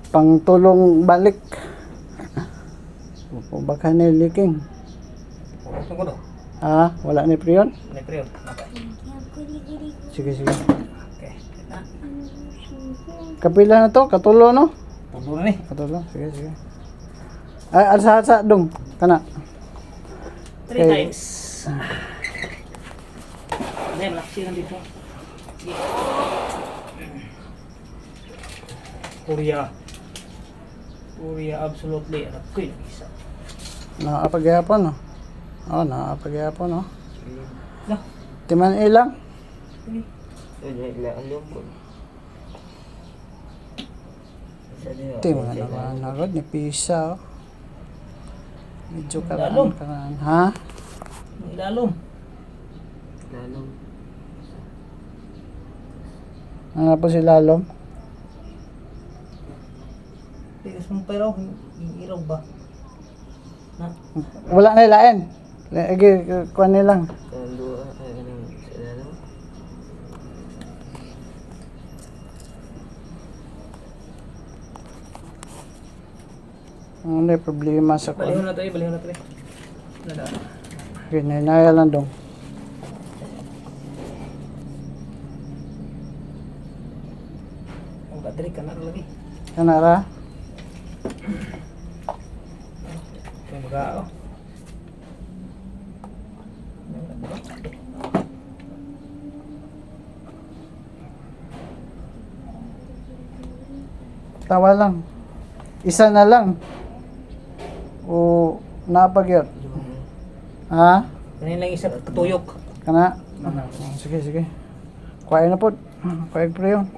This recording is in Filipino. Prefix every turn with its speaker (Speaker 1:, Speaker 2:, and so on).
Speaker 1: Pang tulong balik. O baka na leaking.
Speaker 2: Tungkol ko.
Speaker 1: Wala ni priyon.
Speaker 2: Neprio.
Speaker 1: Sige, sige.
Speaker 2: Okay. Na.
Speaker 1: Kapila na to, katulo no?
Speaker 2: Tulo na ni.
Speaker 1: Katulo, sige, sige. Ay, alsa dong. Kana.
Speaker 2: 3
Speaker 1: Okay.
Speaker 2: times. Dahil laksi na dito. Sige. Korea absolutely. Anak ko yung isa.
Speaker 1: Nakapagyapon no? Nakapagyapon no?
Speaker 2: No.
Speaker 1: Timan ilang? Timan naman agad ni Pisa oh. Medyo
Speaker 2: Lalom.
Speaker 1: karaan. Ha?
Speaker 2: Ilalom.
Speaker 1: Ano po si Lalom?
Speaker 2: Tigas mong pero, iraw ba? Na.
Speaker 1: Wala na ilain. Lagi, kuha nilang. Ano yung problema sa
Speaker 2: Balihon
Speaker 1: kuha?
Speaker 2: na tayo, balihon na tayo. Nada.
Speaker 1: Ginaya lang dong.
Speaker 2: Ang battery ka na lagi.
Speaker 1: Kanara?
Speaker 2: May magao.
Speaker 1: Tawa lang. Isa na lang. O napagyot. Ha?
Speaker 2: Ganyan lang isa katuyok.
Speaker 1: Kana? Sige, sige. Kuhain na po. Kuhain pre yun.